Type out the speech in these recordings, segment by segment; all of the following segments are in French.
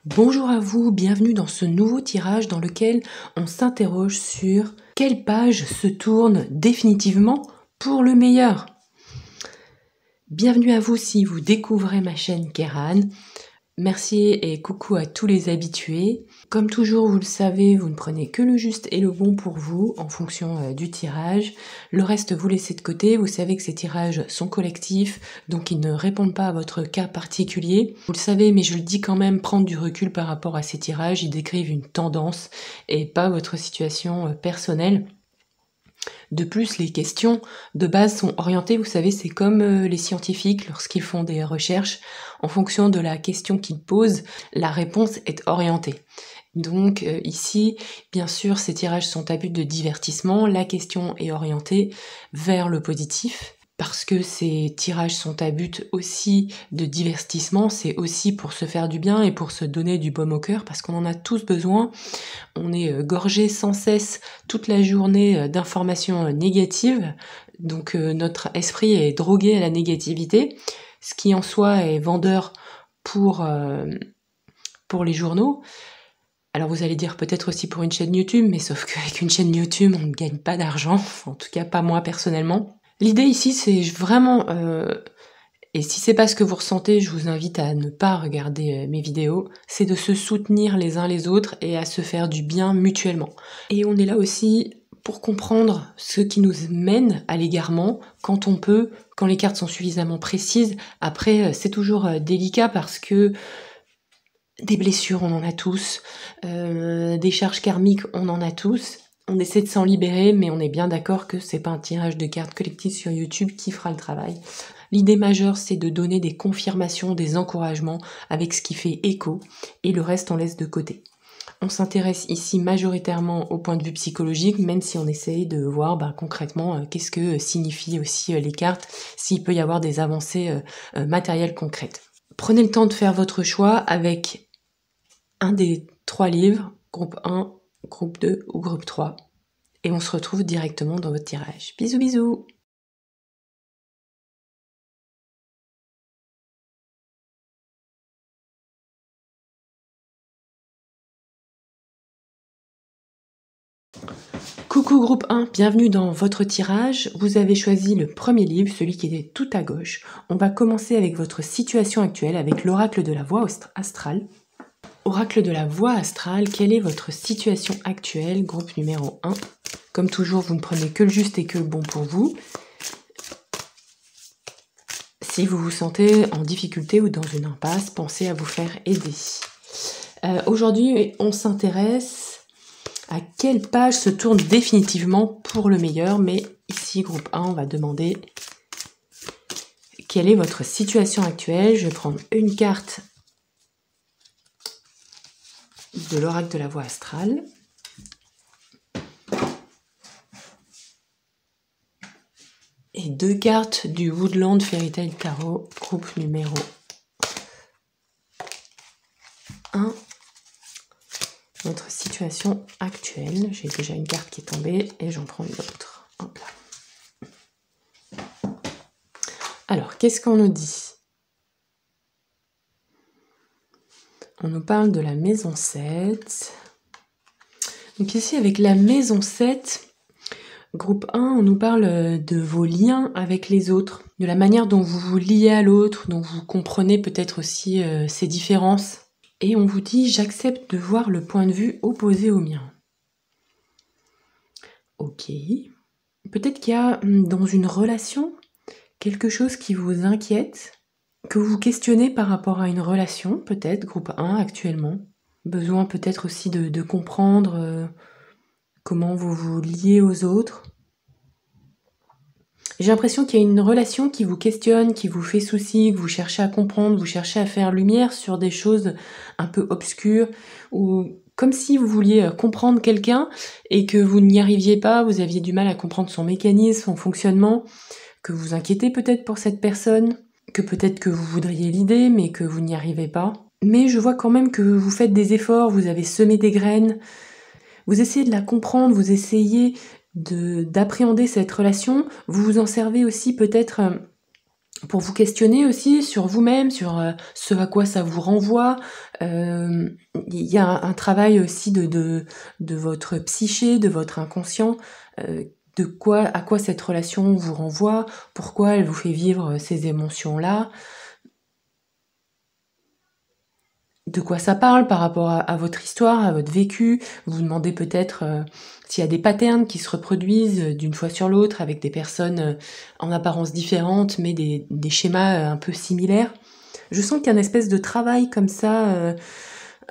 Bonjour à vous, bienvenue dans ce nouveau tirage dans lequel on s'interroge sur quelle page se tourne définitivement pour le meilleur. Bienvenue à vous si vous découvrez ma chaîne Kéran. Merci et coucou à tous les habitués. Comme toujours, vous le savez, vous ne prenez que le juste et le bon pour vous en fonction du tirage. Le reste, vous laissez de côté. Vous savez que ces tirages sont collectifs, donc ils ne répondent pas à votre cas particulier. Vous le savez, mais je le dis quand même, prendre du recul par rapport à ces tirages. Ils décrivent une tendance et pas votre situation personnelle. De plus, les questions de base sont orientées, vous savez, c'est comme les scientifiques lorsqu'ils font des recherches. En fonction de la question qu'ils posent, la réponse est orientée. Donc ici, bien sûr, ces tirages sont à but de divertissement. La question est orientée vers le positif. Parce que ces tirages sont à but aussi de divertissement, c'est aussi pour se faire du bien et pour se donner du baume au cœur, parce qu'on en a tous besoin. On est gorgé sans cesse toute la journée d'informations négatives, donc notre esprit est drogué à la négativité, ce qui en soi est vendeur pour les journaux. Alors vous allez dire peut-être aussi pour une chaîne YouTube, mais sauf qu'avec une chaîne YouTube, on ne gagne pas d'argent, en tout cas pas moi personnellement. L'idée ici, c'est vraiment, et si c'est pas ce que vous ressentez, je vous invite à ne pas regarder mes vidéos, c'est de se soutenir les uns les autres et à se faire du bien mutuellement. Et on est là aussi pour comprendre ce qui nous mène à l'égarement quand on peut, quand les cartes sont suffisamment précises. Après, c'est toujours délicat parce que des blessures, on en a tous, des charges karmiques, on en a tous. On essaie de s'en libérer, mais on est bien d'accord que c'est pas un tirage de cartes collectives sur YouTube qui fera le travail. L'idée majeure, c'est de donner des confirmations, des encouragements avec ce qui fait écho, et le reste, on laisse de côté. On s'intéresse ici majoritairement au point de vue psychologique, même si on essaye de voir concrètement qu'est-ce que signifient aussi les cartes, s'il peut y avoir des avancées matérielles concrètes. Prenez le temps de faire votre choix avec un des 3 livres, groupe 1, groupe 2 ou groupe 3. Et on se retrouve directement dans votre tirage. Bisous bisous! Coucou groupe 1, bienvenue dans votre tirage. Vous avez choisi le premier livre, celui qui était tout à gauche. On va commencer avec votre situation actuelle, avec l'oracle de la voie astrale. Oracle de la voie astrale, quelle est votre situation actuelle? Groupe numéro 1. Comme toujours, vous ne prenez que le juste et que le bon pour vous. Si vous vous sentez en difficulté ou dans une impasse, pensez à vous faire aider. Aujourd'hui, on s'intéresse à quelle page se tourne définitivement pour le meilleur. Mais ici, groupe 1, on va demander quelle est votre situation actuelle. Je vais prendre une carte de l'oracle de la voie astrale. Et 2 cartes du Woodland Fairy Tale Tarot, groupe numéro 1. Notre situation actuelle. J'ai déjà une carte qui est tombée et j'en prends une autre. Hop là. Alors, qu'est-ce qu'on nous dit? On nous parle de la maison 7. Donc ici, avec la maison 7, groupe 1, on nous parle de vos liens avec les autres, de la manière dont vous vous liez à l'autre, dont vous comprenez peut-être aussi ces différences. Et on vous dit, j'accepte de voir le point de vue opposé au mien. Ok. Peut-être qu'il y a dans une relation quelque chose qui vous inquiète, que vous questionnez par rapport à une relation, peut-être, groupe 1 actuellement. Besoin peut-être aussi de comprendre comment vous vous liez aux autres. J'ai l'impression qu'il y a une relation qui vous questionne, qui vous fait souci, que vous cherchez à comprendre, vous cherchez à faire lumière sur des choses un peu obscures, ou comme si vous vouliez comprendre quelqu'un et que vous n'y arriviez pas, vous aviez du mal à comprendre son mécanisme, son fonctionnement, que vous vous inquiétez peut-être pour cette personne, que peut-être que vous voudriez l'aider, mais que vous n'y arrivez pas. Mais je vois quand même que vous faites des efforts, vous avez semé des graines, vous essayez de la comprendre, vous essayez d'appréhender cette relation, vous vous en servez aussi peut-être pour vous questionner aussi sur vous-même, sur ce à quoi ça vous renvoie. Il y a un travail aussi de votre psyché, de votre inconscient, à quoi cette relation vous renvoie, pourquoi elle vous fait vivre ces émotions-là, de quoi ça parle par rapport à votre histoire, à votre vécu. Vous vous demandez peut-être s'il y a des patterns qui se reproduisent d'une fois sur l'autre avec des personnes en apparence différentes, mais des schémas un peu similaires. Je sens qu'il y a une espèce de travail comme ça,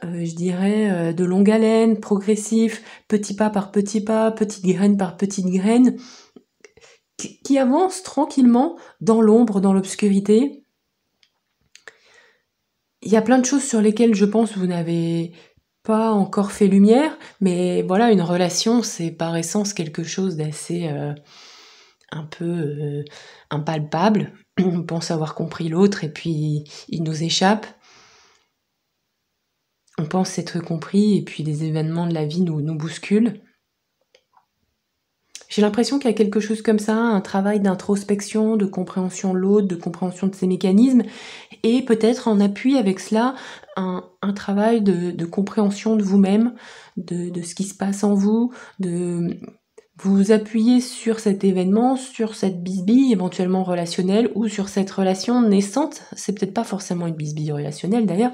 je dirais, de longue haleine, progressif, petit pas par petit pas, petite graine par petite graine, qui avance tranquillement dans l'ombre, dans l'obscurité. Il y a plein de choses sur lesquelles je pense vous n'avez pas encore fait lumière, mais voilà, une relation, c'est par essence quelque chose d'assez un peu impalpable. On pense avoir compris l'autre et puis il nous échappe. On pense être compris et puis les événements de la vie nous bousculent. J'ai l'impression qu'il y a quelque chose comme ça, un travail d'introspection, de compréhension de l'autre, de compréhension de ses mécanismes, et peut-être en appui avec cela, un travail de compréhension de vous-même, de ce qui se passe en vous, de vous appuyer sur cet événement, sur cette bisbille éventuellement relationnelle ou sur cette relation naissante. C'est peut-être pas forcément une bisbille relationnelle d'ailleurs,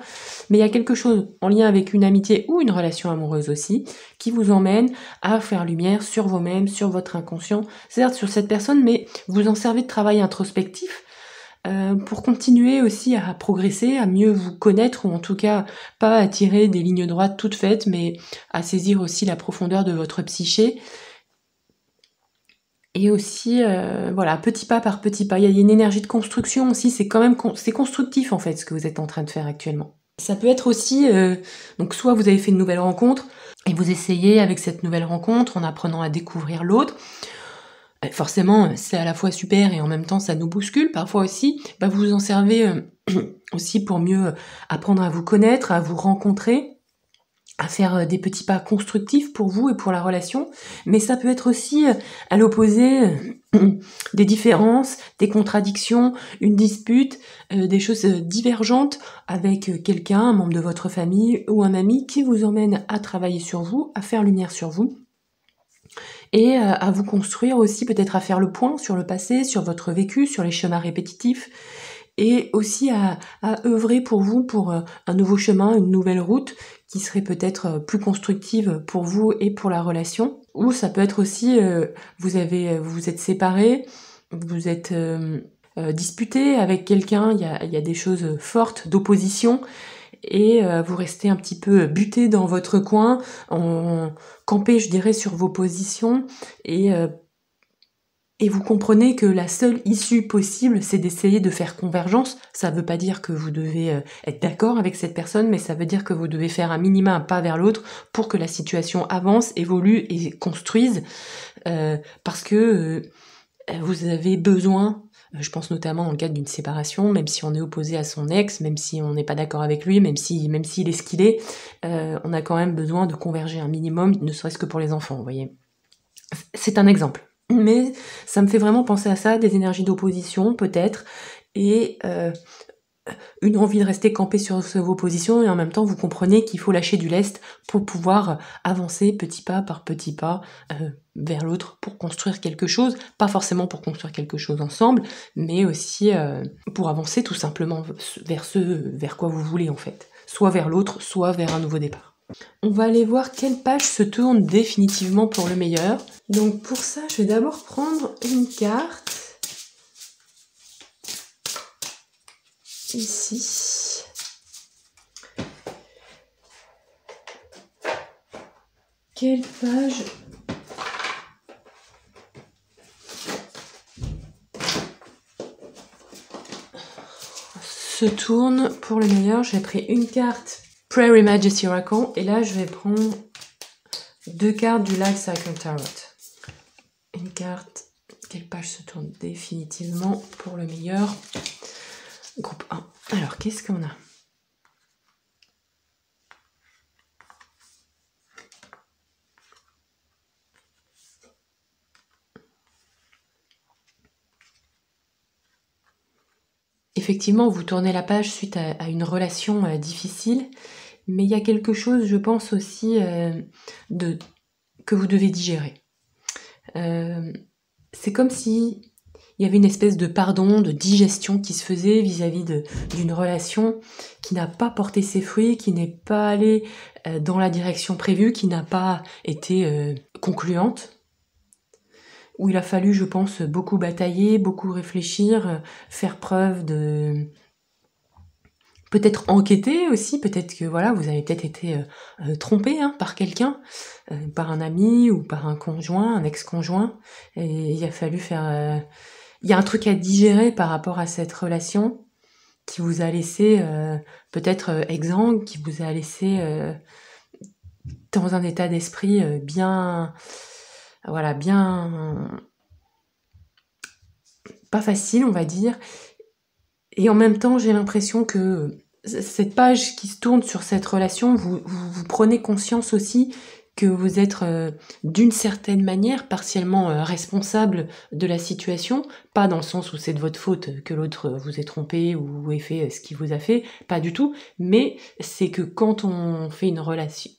mais il y a quelque chose en lien avec une amitié ou une relation amoureuse aussi qui vous emmène à faire lumière sur vous-même, sur votre inconscient, certes sur cette personne, mais vous en servez de travail introspectif pour continuer aussi à progresser, à mieux vous connaître, ou en tout cas pas à tirer des lignes droites toutes faites, mais à saisir aussi la profondeur de votre psyché. Et aussi, voilà, petit pas par petit pas. Il y a une énergie de construction aussi, c'est quand même c'est constructif en fait ce que vous êtes en train de faire actuellement. Ça peut être aussi, donc soit vous avez fait une nouvelle rencontre, et vous essayez avec cette nouvelle rencontre, en apprenant à découvrir l'autre, forcément c'est à la fois super et en même temps ça nous bouscule, parfois aussi, bah, vous vous en servez aussi pour mieux apprendre à vous connaître, à vous rencontrer, à faire des petits pas constructifs pour vous et pour la relation, mais ça peut être aussi à l'opposé des différences, des contradictions, une dispute, des choses divergentes avec quelqu'un, un membre de votre famille ou un ami qui vous emmène à travailler sur vous, à faire lumière sur vous et à vous construire aussi, peut-être à faire le point sur le passé, sur votre vécu, sur les schémas répétitifs et aussi à œuvrer pour vous pour un nouveau chemin, une nouvelle route qui serait peut-être plus constructive pour vous et pour la relation. Ou ça peut être aussi, vous vous êtes séparés, vous êtes disputé avec quelqu'un, il y a des choses fortes d'opposition et vous restez un petit peu buté dans votre coin, campé, je dirais, sur vos positions et vous comprenez que la seule issue possible, c'est d'essayer de faire convergence. Ça ne veut pas dire que vous devez être d'accord avec cette personne, mais ça veut dire que vous devez faire un minima, un pas vers l'autre pour que la situation avance, évolue et construise. Parce que vous avez besoin, je pense notamment dans le cadre d'une séparation, même si on est opposé à son ex, même si on n'est pas d'accord avec lui, même s'il est ce qu'il est, on a quand même besoin de converger un minimum, ne serait-ce que pour les enfants, vous voyez. C'est un exemple. Mais ça me fait vraiment penser à ça, des énergies d'opposition peut-être, et une envie de rester campé sur vos positions, et en même temps vous comprenez qu'il faut lâcher du lest pour pouvoir avancer petit pas par petit pas vers l'autre pour construire quelque chose, pas forcément pour construire quelque chose ensemble, mais aussi pour avancer tout simplement vers ce vers quoi vous voulez en fait, soit vers l'autre, soit vers un nouveau départ. On va aller voir quelle page se tourne définitivement pour le meilleur. Donc pour ça, je vais d'abord prendre une carte. Ici. Quelle page se tourne pour le meilleur? J'ai pris une carte Prairie Majesty Oracle et là je vais prendre deux cartes du Life Cycle Tarot. Une carte, quelle page se tourne définitivement pour le meilleur? Groupe 1. Alors qu'est-ce qu'on a? effectivement, vous tournez la page suite à une relation difficile, mais il y a quelque chose, je pense aussi, que vous devez digérer. C'est comme si il y avait une espèce de pardon, de digestion qui se faisait vis-à-vis d'une relation qui n'a pas porté ses fruits, qui n'est pas allée dans la direction prévue, qui n'a pas été concluante, où il a fallu, je pense, beaucoup batailler, beaucoup réfléchir, faire preuve de... Peut-être enquêter aussi, peut-être que voilà, vous avez peut-être été trompé par quelqu'un, par un ami ou par un conjoint, un ex-conjoint, et il a fallu faire... Il y a un truc à digérer par rapport à cette relation qui vous a laissé peut-être exsangue, qui vous a laissé dans un état d'esprit bien... Voilà, bien... pas facile, on va dire. Et en même temps, j'ai l'impression que cette page qui se tourne sur cette relation, vous prenez conscience aussi que vous êtes d'une certaine manière partiellement responsable de la situation, pas dans le sens où c'est de votre faute que l'autre vous ait trompé ou ait fait ce qu'il vous a fait, pas du tout, mais c'est que quand on fait une relation,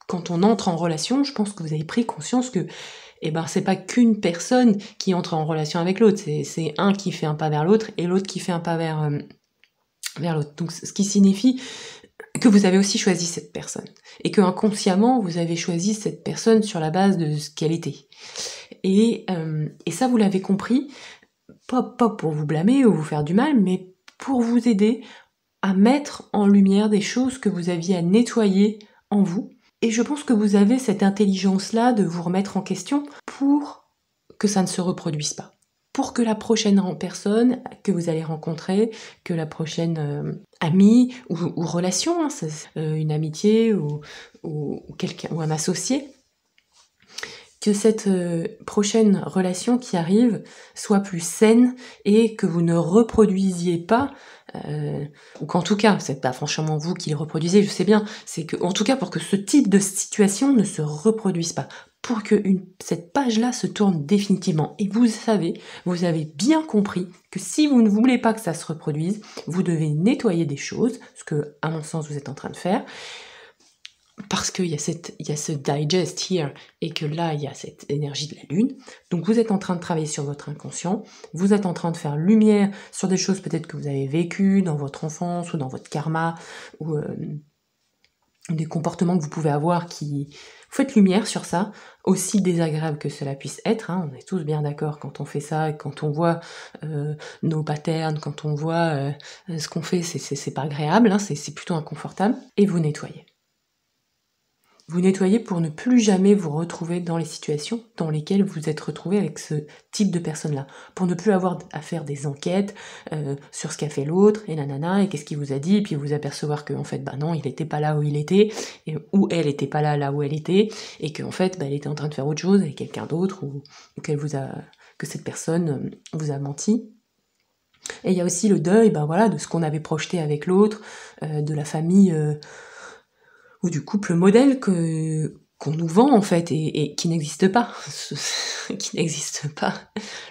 quand on entre en relation, je pense que vous avez pris conscience que c'est pas qu'une personne qui entre en relation avec l'autre, c'est un qui fait un pas vers l'autre et l'autre qui fait un pas vers l'autre. Donc ce qui signifie que vous avez aussi choisi cette personne et que inconsciemment vous avez choisi cette personne sur la base de ce qu'elle était. Et ça vous l'avez compris, pas pour vous blâmer ou vous faire du mal, mais pour vous aider à mettre en lumière des choses que vous aviez à nettoyer en vous. Et je pense que vous avez cette intelligence-là de vous remettre en question pour que ça ne se reproduise pas. Pour que la prochaine personne que vous allez rencontrer, que la prochaine amie ou relation, une amitié ou quelqu'un ou un associé, que cette prochaine relation qui arrive soit plus saine et que vous ne reproduisiez pas, ou qu'en tout cas, c'est pas franchement vous qui le reproduisez, je sais bien, c'est que, en tout cas, pour que ce type de situation ne se reproduise pas, pour que cette page-là se tourne définitivement. Et vous savez, vous avez bien compris que si vous ne voulez pas que ça se reproduise, vous devez nettoyer des choses, ce que, à mon sens, vous êtes en train de faire, parce qu'il y a ce digest here, et que là, il y a cette énergie de la lune. Donc vous êtes en train de travailler sur votre inconscient, vous êtes en train de faire lumière sur des choses peut-être que vous avez vécues dans votre enfance, ou dans votre karma, ou des comportements que vous pouvez avoir qui... Vous faites lumière sur ça, aussi désagréable que cela puisse être, on est tous bien d'accord quand on fait ça, et quand on voit nos patterns, quand on voit ce qu'on fait, c'est pas agréable, c'est plutôt inconfortable, et vous nettoyez. Vous nettoyez pour ne plus jamais vous retrouver dans les situations dans lesquelles vous êtes retrouvé avec ce type de personne-là. Pour ne plus avoir à faire des enquêtes sur ce qu'a fait l'autre, et nanana, et qu'est-ce qu'il vous a dit, et puis vous apercevoir que en fait, non, il était pas là où il était, ou elle était pas là où elle était, et qu'en fait, elle était en train de faire autre chose avec quelqu'un d'autre, ou que cette personne vous a menti. Et il y a aussi le deuil, de ce qu'on avait projeté avec l'autre, de la famille... ou du couple modèle qu'on nous vend en fait et qui n'existe pas. Qui n'existe pas.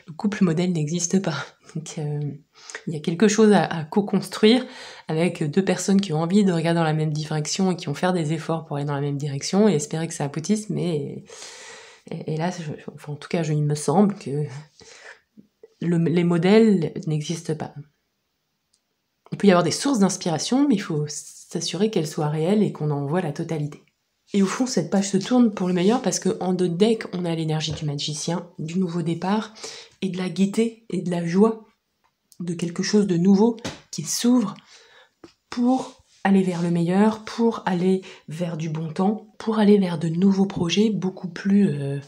Le couple modèle n'existe pas. Donc il y a quelque chose à co-construire avec deux personnes qui ont envie de regarder dans la même direction et qui vont faire des efforts pour aller dans la même direction et espérer que ça aboutisse, mais là, en tout cas, il me semble que les modèles n'existent pas. Il peut y avoir des sources d'inspiration, mais il faut s'assurer qu'elles soient réelles et qu'on en voit la totalité. Et au fond, cette page se tourne pour le meilleur parce qu'en deux decks, on a l'énergie du magicien, du nouveau départ, et de la gaieté et de la joie, de quelque chose de nouveau qui s'ouvre pour aller vers le meilleur, pour aller vers du bon temps, pour aller vers de nouveaux projets beaucoup plus...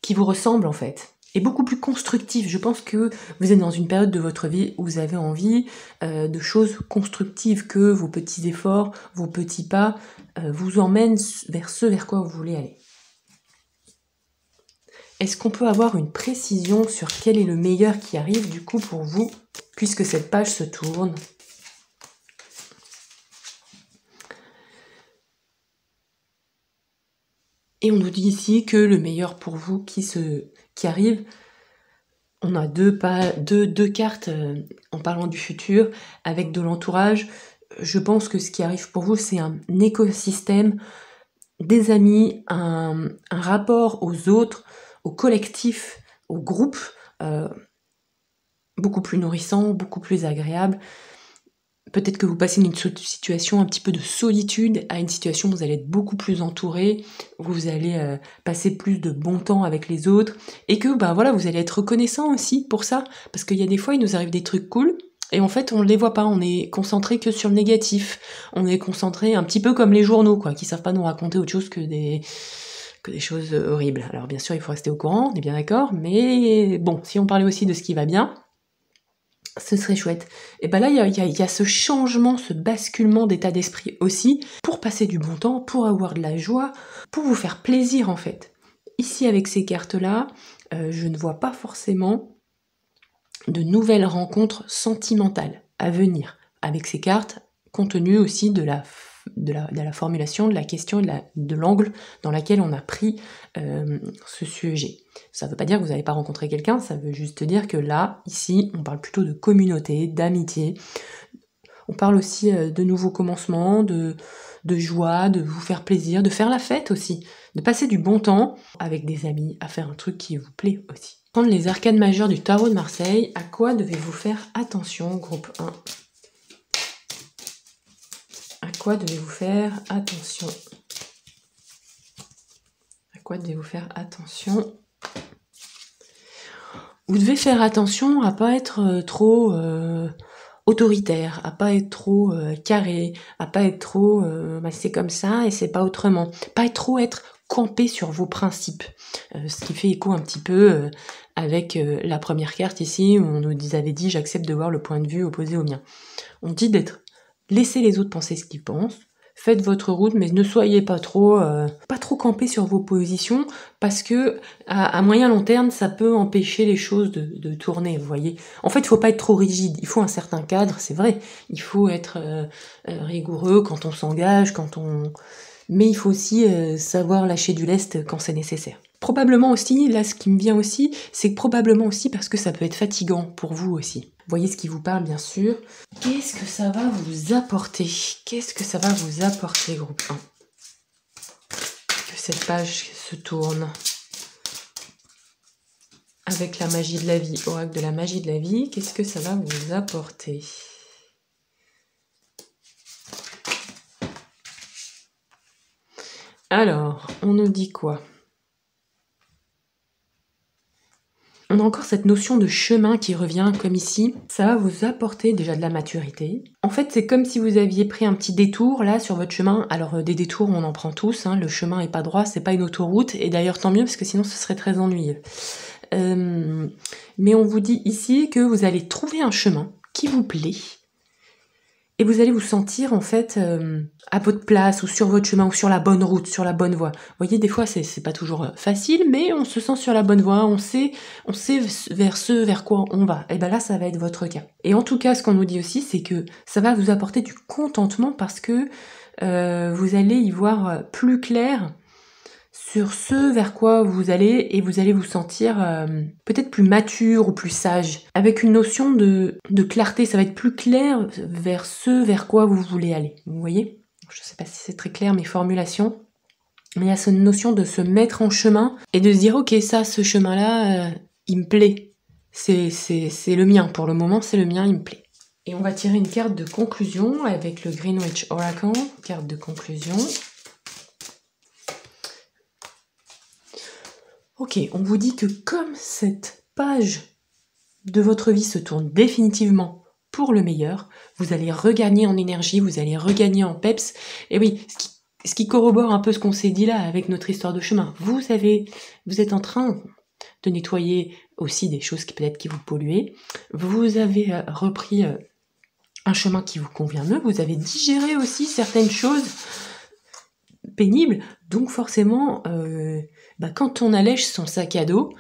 qui vous ressemblent en fait. Et beaucoup plus constructif. Je pense que vous êtes dans une période de votre vie où vous avez envie de choses constructives, que vos petits efforts, vos petits pas vous emmènent vers ce vers quoi vous voulez aller. Est-ce qu'on peut avoir une précision sur quel est le meilleur qui arrive du coup pour vous, puisque cette page se tourne ? Et on nous dit ici que le meilleur pour vous qui arrive, On a deux cartes en parlant du futur, avec de l'entourage. Je pense que ce qui arrive pour vous, c'est un écosystème, des amis, un rapport aux autres, au collectif, au groupe, beaucoup plus nourrissant, beaucoup plus agréable. Peut-être que vous passez d'une situation un petit peu de solitude à une situation où vous allez être beaucoup plus entouré, où vous allez passer plus de bon temps avec les autres, et que voilà, vous allez être reconnaissant aussi pour ça, parce qu'il y a des fois, il nous arrive des trucs cool, et en fait, on ne les voit pas, on est concentré que sur le négatif, on est concentré un petit peu comme les journaux, quoi, qui savent pas nous raconter autre chose que des choses horribles. Alors bien sûr, il faut rester au courant, on est bien d'accord, mais bon, si on parlait aussi de ce qui va bien, ce serait chouette. Et là, il y a ce changement, ce basculement d'état d'esprit aussi, pour passer du bon temps, pour avoir de la joie, pour vous faire plaisir en fait. Ici, avec ces cartes-là, je ne vois pas forcément de nouvelles rencontres sentimentales à venir. Avec ces cartes, compte tenu aussi de la formulation de la question et de l'angle dans lequel on a pris ce sujet. Ça ne veut pas dire que vous n'allez pas rencontrer quelqu'un, ça veut juste dire que là, ici, on parle plutôt de communauté, d'amitié. On parle aussi de nouveaux commencements, de joie, de vous faire plaisir, de faire la fête aussi, de passer du bon temps avec des amis, à faire un truc qui vous plaît aussi. Prendre les arcanes majeures du tarot de Marseille, à quoi devez-vous faire attention, groupe 1 ? À quoi devez-vous faire attention ? À quoi devez-vous faire attention ? Vous devez faire attention à pas être trop autoritaire, à pas être trop carré, à pas être trop c'est comme ça et c'est pas autrement. Pas trop être campé sur vos principes. Ce qui fait écho un petit peu avec la première carte ici où on nous avait dit j'accepte de voir le point de vue opposé au mien. On dit laissez les autres penser ce qu'ils pensent. Faites votre route, mais ne soyez pas trop campé sur vos positions, parce que à moyen long terme, ça peut empêcher les choses de tourner, vous voyez. En fait, il faut pas être trop rigide, il faut un certain cadre, c'est vrai. Il faut être rigoureux quand on s'engage, mais il faut aussi savoir lâcher du lest quand c'est nécessaire. Probablement aussi, là ce qui me vient aussi, c'est probablement aussi parce que ça peut être fatigant pour vous aussi. Vous voyez ce qui vous parle bien sûr. Qu'est-ce que ça va vous apporter ? Qu'est-ce que ça va vous apporter, groupe 1 ? Que cette page se tourne avec la magie de la vie, oracle de la magie de la vie, qu'est-ce que ça va vous apporter ? Alors, on nous dit quoi ? On a encore cette notion de chemin qui revient comme ici. Ça va vous apporter déjà de la maturité. En fait, c'est comme si vous aviez pris un petit détour là sur votre chemin. Alors des détours, on en prend tous. Le chemin est pas droit, c'est pas une autoroute. Et d'ailleurs, tant mieux parce que sinon, ce serait très ennuyeux. Mais on vous dit ici que vous allez trouver un chemin qui vous plaît. Et vous allez vous sentir en fait à votre place ou sur votre chemin ou sur la bonne route, sur la bonne voie. Vous voyez, des fois c'est pas toujours facile, mais on se sent sur la bonne voie, on sait vers quoi on va. Et là, ça va être votre cas. Et en tout cas, ce qu'on nous dit aussi, c'est que ça va vous apporter du contentement parce que vous allez y voir plus clair sur ce vers quoi vous allez et vous allez vous sentir peut-être plus mature ou plus sage, avec une notion de clarté. Ça va être plus clair vers ce vers quoi vous voulez aller, vous voyez ? Je sais pas si c'est très clair mes formulations, mais il y a cette notion de se mettre en chemin et de se dire ok, ça, ce chemin-là, il me plaît, c'est le mien, pour le moment c'est le mien, il me plaît. Et on va tirer une carte de conclusion avec le Greenwich Oracle, carte de conclusion. Ok, on vous dit que comme cette page de votre vie se tourne définitivement pour le meilleur, vous allez regagner en énergie, vous allez regagner en peps. Et oui, ce qui corrobore un peu ce qu'on s'est dit là avec notre histoire de chemin. Vous êtes en train de nettoyer aussi des choses qui peut-être qui vous polluaient. Vous avez repris un chemin qui vous convient mieux. Vous avez digéré aussi certaines choses pénibles. Donc forcément, quand on allège son sac à dos,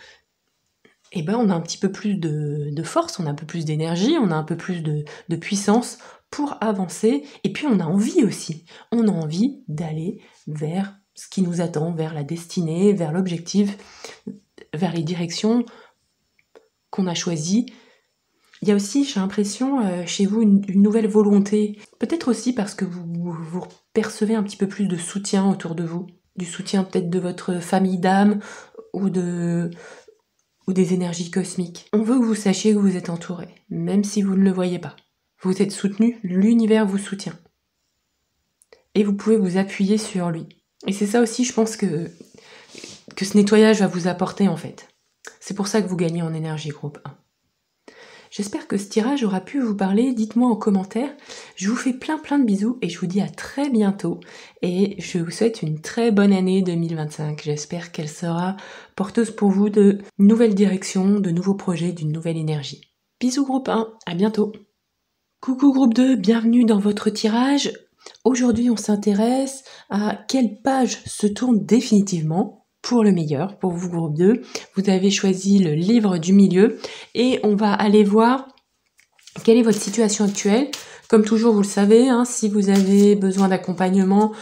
on a un petit peu plus de force, on a un peu plus d'énergie, on a un peu plus de puissance pour avancer. Et puis on a envie aussi. On a envie d'aller vers ce qui nous attend, vers la destinée, vers l'objectif, vers les directions qu'on a choisi. Il y a aussi, j'ai l'impression, chez vous, une nouvelle volonté. Peut-être aussi parce que vous percevez un petit peu plus de soutien autour de vous. Du soutien peut-être de votre famille d'âme ou des énergies cosmiques. On veut que vous sachiez que vous êtes entouré, même si vous ne le voyez pas. Vous êtes soutenu, l'univers vous soutient. Et vous pouvez vous appuyer sur lui. Et c'est ça aussi, je pense, que ce nettoyage va vous apporter, en fait. C'est pour ça que vous gagnez en énergie groupe 1. J'espère que ce tirage aura pu vous parler, dites-moi en commentaire. Je vous fais plein de bisous et je vous dis à très bientôt. Et je vous souhaite une très bonne année 2025. J'espère qu'elle sera porteuse pour vous de nouvelles directions, de nouveaux projets, d'une nouvelle énergie. Bisous groupe 1, à bientôt. Coucou groupe 2, bienvenue dans votre tirage. Aujourd'hui on s'intéresse à quelle page se tourne définitivement pour le meilleur, pour vous groupe 2. Vous avez choisi le livre du milieu et on va aller voir quelle est votre situation actuelle. Comme toujours, vous le savez, si vous avez besoin d'accompagnement,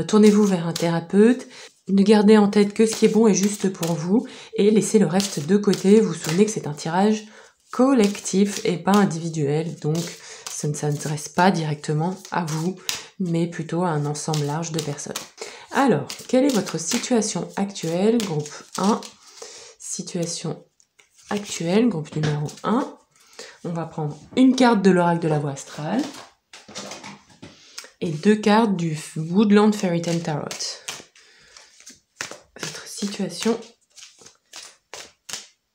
tournez-vous vers un thérapeute. Ne gardez en tête que ce qui est bon et juste pour vous et laissez le reste de côté. Vous vous souvenez que c'est un tirage collectif et pas individuel, donc ça ne s'adresse pas directement à vous, mais plutôt à un ensemble large de personnes. Alors, quelle est votre situation actuelle, groupe 1? Situation actuelle, groupe numéro 1. On va prendre une carte de l'oracle de la voie astrale et 2 cartes du Woodland Fairy Tale Tarot. Votre situation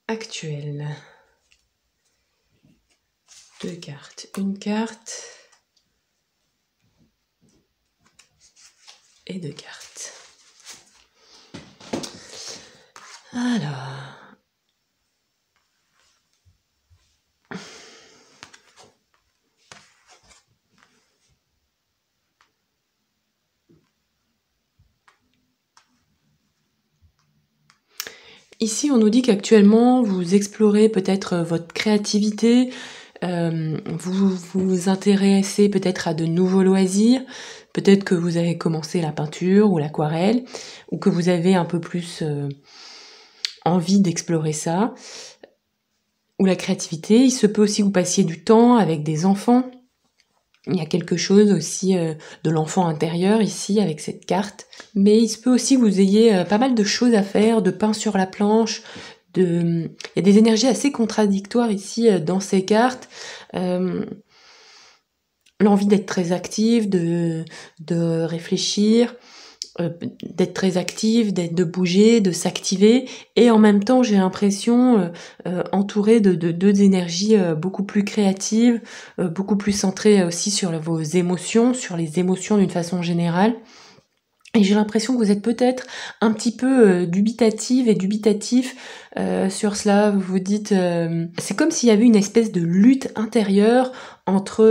actuelle. 2 cartes. Une carte et 2 cartes. Alors... Ici, on nous dit qu'actuellement, vous explorez peut-être votre créativité, vous vous intéressez peut-être à de nouveaux loisirs, peut-être que vous avez commencé la peinture ou l'aquarelle, ou que vous avez un peu plus envie d'explorer ça, ou la créativité. Il se peut aussi que vous passiez du temps avec des enfants. Il y a quelque chose aussi de l'enfant intérieur ici avec cette carte. Mais il se peut aussi que vous ayez pas mal de choses à faire, de pain sur la planche. Il y a des énergies assez contradictoires ici dans ces cartes. L'envie d'être très active, de réfléchir, d'être très active, de bouger, de s'activer, et en même temps j'ai l'impression entourée de deux énergies beaucoup plus créatives, beaucoup plus centrées aussi sur vos émotions, sur les émotions d'une façon générale. Et j'ai l'impression que vous êtes peut-être un petit peu dubitative et dubitatif sur cela. Vous vous dites, c'est comme s'il y avait une espèce de lutte intérieure entre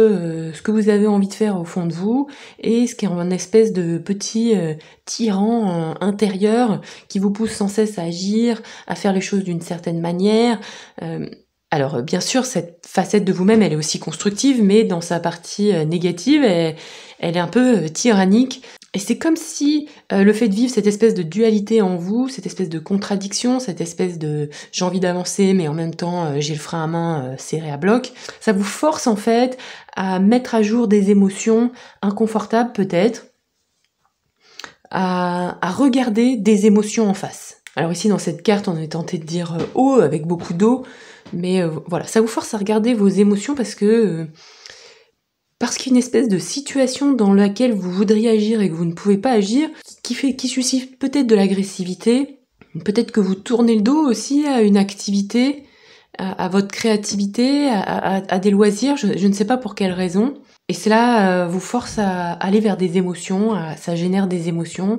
ce que vous avez envie de faire au fond de vous et ce qui est une espèce de petit tyran intérieur qui vous pousse sans cesse à agir, à faire les choses d'une certaine manière. Alors bien sûr, cette facette de vous-même, elle est aussi constructive, mais dans sa partie négative, elle est un peu tyrannique. Et c'est comme si le fait de vivre cette espèce de dualité en vous, cette espèce de contradiction, cette espèce de j'ai envie d'avancer mais en même temps j'ai le frein à main serré à bloc, ça vous force en fait à mettre à jour des émotions inconfortables peut-être, à regarder des émotions en face. Alors ici dans cette carte on est tenté de dire eau avec beaucoup d'eau, mais voilà, ça vous force à regarder vos émotions parce qu'il y a une espèce de situation dans laquelle vous voudriez agir et que vous ne pouvez pas agir, qui suscite peut-être de l'agressivité, peut-être que vous tournez le dos aussi à une activité, à votre créativité, à des loisirs, je ne sais pas pour quelle raison. Et cela vous force à aller vers des émotions, ça génère des émotions.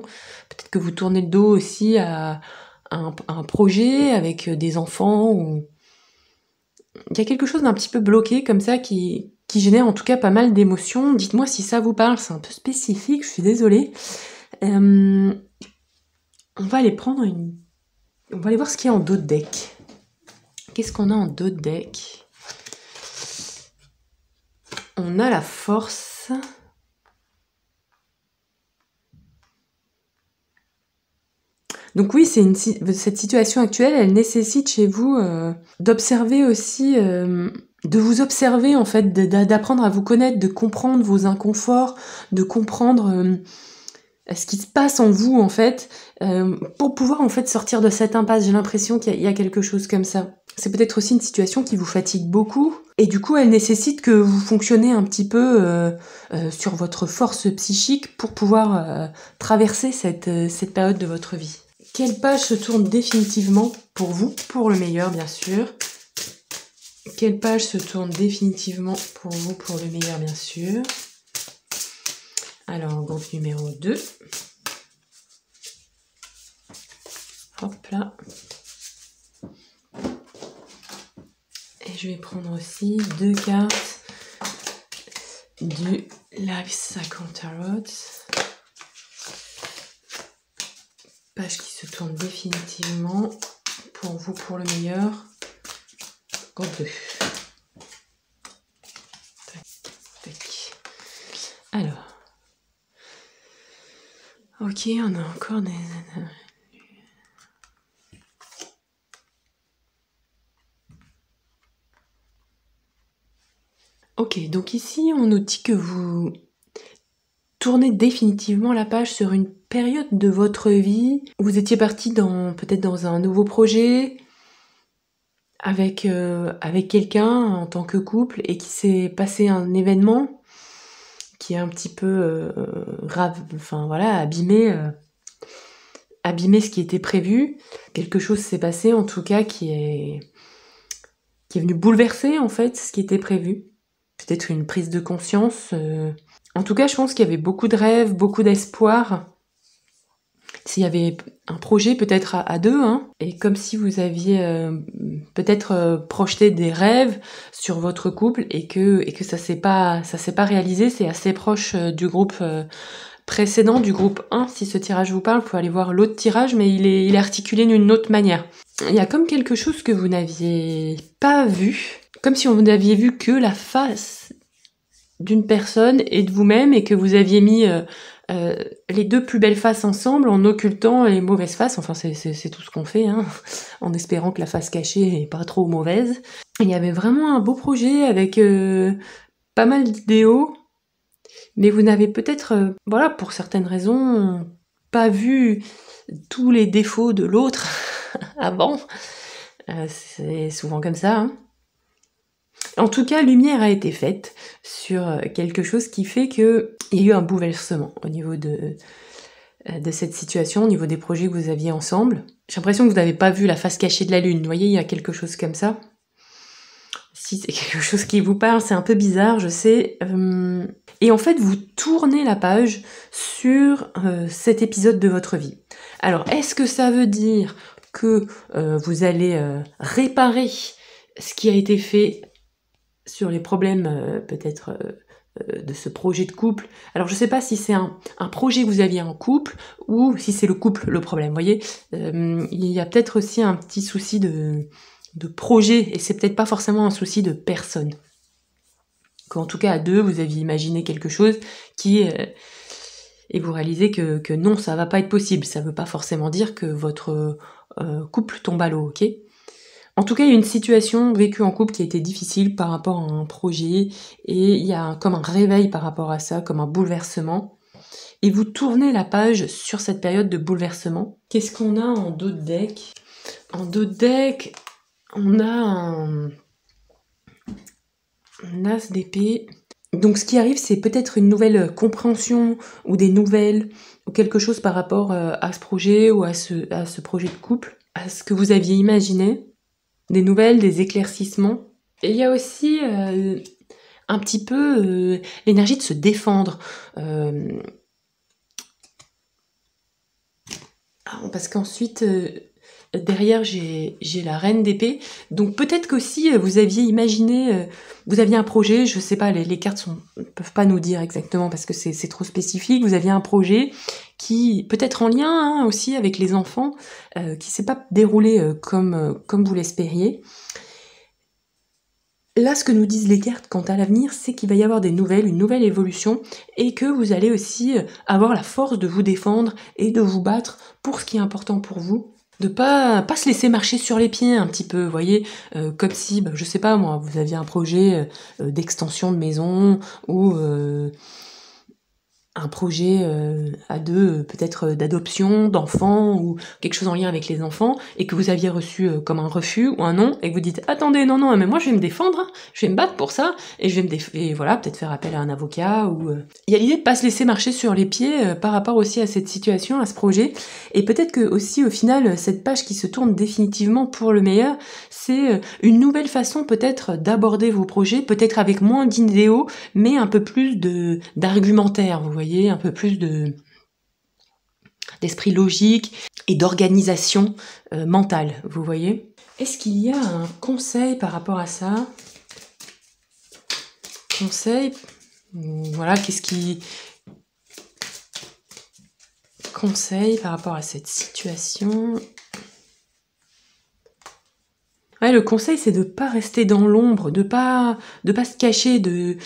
Peut-être que vous tournez le dos aussi à un projet avec des enfants. Ou... Il y a quelque chose d'un petit peu bloqué comme ça qui génère en tout cas pas mal d'émotions. Dites-moi si ça vous parle, c'est un peu spécifique, je suis désolée. On va aller on va aller voir ce qu'il y a en dos de deck. Qu'est-ce qu'on a en dos de deck? On a la force. Donc oui, cette situation actuelle, elle nécessite chez vous d'observer aussi, de vous observer en fait, d'apprendre à vous connaître, de comprendre vos inconforts, de comprendre ce qui se passe en vous en fait, pour pouvoir en fait sortir de cette impasse. J'ai l'impression qu'il y a quelque chose comme ça. C'est peut-être aussi une situation qui vous fatigue beaucoup, et du coup elle nécessite que vous fonctionnez un petit peu sur votre force psychique pour pouvoir traverser cette période de votre vie. Quelle page se tourne définitivement pour vous, pour le meilleur bien sûr? Quelle page se tourne définitivement pour vous, pour le meilleur bien sûr? Alors, groupe numéro 2. Hop là. Et je vais prendre aussi 2 cartes du Life Cycle Tarot. Page qui se tourne définitivement pour vous, pour le meilleur. Groupe 2. Tac. Alors. Ok, on a encore des... Ok, donc ici on nous dit que vous tournez définitivement la page sur une période de votre vie où vous étiez parti peut-être dans un nouveau projet avec quelqu'un en tant que couple, et qui s'est passé un événement qui est un petit peu abîmé ce qui était prévu. Quelque chose s'est passé en tout cas qui est venu bouleverser en fait ce qui était prévu. Peut-être une prise de conscience. En tout cas, je pense qu'il y avait beaucoup de rêves, beaucoup d'espoir. S'il y avait un projet peut-être à deux, hein, et comme si vous aviez peut-être projeté des rêves sur votre couple, et que ça s'est pas réalisé. C'est assez proche du groupe précédent, du groupe 1. Si ce tirage vous parle, vous pouvez aller voir l'autre tirage, mais il est articulé d'une autre manière. Il y a comme quelque chose que vous n'aviez pas vu, comme si vous n'aviez vu que la face d'une personne et de vous-même, et que vous aviez mis les deux plus belles faces ensemble en occultant les mauvaises faces. Enfin, c'est tout ce qu'on fait, hein, en espérant que la face cachée est pas trop mauvaise. Il y avait vraiment un beau projet avec pas mal d'idéaux, mais vous n'avez peut-être, pour certaines raisons, pas vu tous les défauts de l'autre avant. C'est souvent comme ça, hein. En tout cas, lumière a été faite sur quelque chose qui fait qu'il y a eu un bouleversement au niveau de cette situation, au niveau des projets que vous aviez ensemble. J'ai l'impression que vous n'avez pas vu la face cachée de la lune. Vous voyez, il y a quelque chose comme ça. Si c'est quelque chose qui vous parle, c'est un peu bizarre, je sais. Et en fait, vous tournez la page sur cet épisode de votre vie. Alors, est-ce que ça veut dire que vous allez réparer ce qui a été fait sur les problèmes peut-être de ce projet de couple? Alors je sais pas si c'est un projet que vous aviez en couple, ou si c'est le couple le problème, vous voyez. Il y a peut-être aussi un petit souci de projet, et c'est peut-être pas forcément un souci de personne. Qu'en tout cas à deux, vous aviez imaginé quelque chose et vous réalisez que non, ça va pas être possible. Ça veut pas forcément dire que votre couple tombe à l'eau, ok? En tout cas, il y a une situation vécue en couple qui a été difficile par rapport à un projet, et il y a comme un réveil par rapport à ça, comme un bouleversement. Et vous tournez la page sur cette période de bouleversement. Qu'est-ce qu'on a en dos de deck? En dos de deck, on a un as d'épée. Donc ce qui arrive, c'est peut-être une nouvelle compréhension, ou des nouvelles, ou quelque chose par rapport à ce projet, ou à ce projet de couple, à ce que vous aviez imaginé. Des nouvelles, des éclaircissements. Et il y a aussi un petit peu l'énergie de se défendre. Parce qu'ensuite, derrière, j'ai la reine d'épée. Donc peut-être qu'aussi, vous aviez imaginé, vous aviez un projet, je sais pas, les cartes ne peuvent pas nous dire exactement parce que c'est trop spécifique. Vous aviez un projet qui, peut-être en lien hein, aussi avec les enfants, qui s'est pas déroulé comme vous l'espériez. Là, ce que nous disent les cartes quant à l'avenir, c'est qu'il va y avoir une nouvelle évolution, et que vous allez aussi avoir la force de vous défendre et de vous battre pour ce qui est important pour vous. De pas se laisser marcher sur les pieds un petit peu, vous voyez, comme si, je sais pas moi, vous aviez un projet d'extension de maison, ou un projet à deux, peut-être d'adoption d'enfants, ou quelque chose en lien avec les enfants, et que vous aviez reçu comme un refus ou un non, et que vous dites « Attendez, non, mais moi je vais me défendre, hein, je vais me battre pour ça, et je vais et voilà, peut-être faire appel à un avocat, ou... Il y a l'idée de pas se laisser marcher sur les pieds par rapport aussi à cette situation, à ce projet, et peut-être que aussi au final, cette page qui se tourne définitivement pour le meilleur, c'est une nouvelle façon peut-être d'aborder vos projets, peut-être avec moins d'idéaux, mais un peu plus d'argumentaire, vous voyez, un peu plus d'esprit logique et d'organisation mentale, vous voyez. Est-ce qu'il y a un conseil par rapport à ça? Conseil, voilà, qu'est-ce qui... Conseil par rapport à cette situation... Ouais, le conseil, c'est de pas rester dans l'ombre, de pas se cacher, de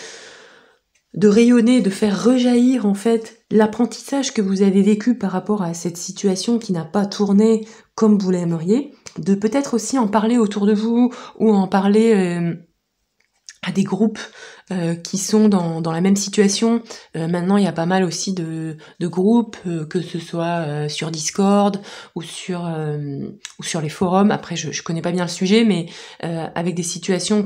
rayonner, de faire rejaillir en fait l'apprentissage que vous avez vécu par rapport à cette situation qui n'a pas tourné comme vous l'aimeriez, de peut-être aussi en parler autour de vous, ou en parler à des groupes qui sont dans la même situation. Maintenant, il y a pas mal aussi de groupes, que ce soit sur Discord ou sur les forums. Après, je connais pas bien le sujet, mais avec des situations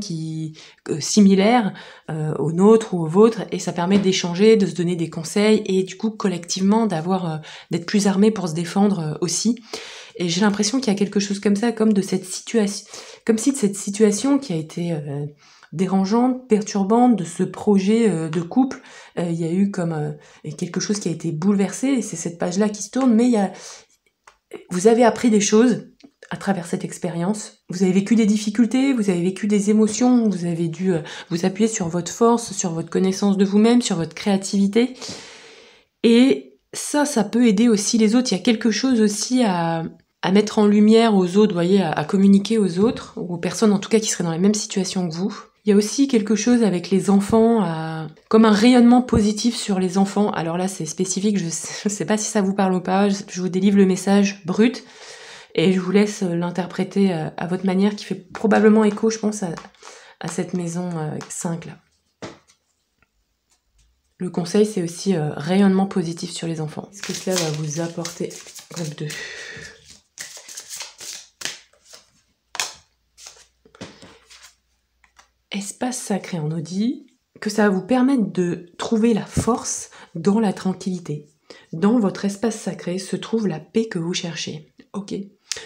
similaires aux nôtres ou aux vôtres, et ça permet d'échanger, de se donner des conseils, et du coup, collectivement, d'être plus armés pour se défendre aussi. Et j'ai l'impression qu'il y a quelque chose comme ça, comme si de cette situation qui a été dérangeante, perturbante, de ce projet de couple, il y a eu comme quelque chose qui a été bouleversé, et c'est cette page-là qui se tourne, mais vous avez appris des choses à travers cette expérience, vous avez vécu des difficultés, vous avez vécu des émotions, vous avez dû vous appuyer sur votre force, sur votre connaissance de vous-même, sur votre créativité, et ça peut aider aussi les autres. Il y a quelque chose aussi à mettre en lumière aux autres, vous voyez, à communiquer aux autres, ou aux personnes en tout cas qui seraient dans la même situation que vous. Il y a aussi quelque chose avec les enfants, comme un rayonnement positif sur les enfants. Alors là, c'est spécifique, je sais pas si ça vous parle ou pas, je vous délivre le message brut, et je vous laisse l'interpréter à votre manière, qui fait probablement écho, je pense, à cette maison 5 là. Le conseil, c'est aussi rayonnement positif sur les enfants. Est-ce que cela va vous apporter groupe 2? Espace sacré, on nous dit que ça va vous permettre de trouver la force dans la tranquillité. Dans votre espace sacré se trouve la paix que vous cherchez. Ok.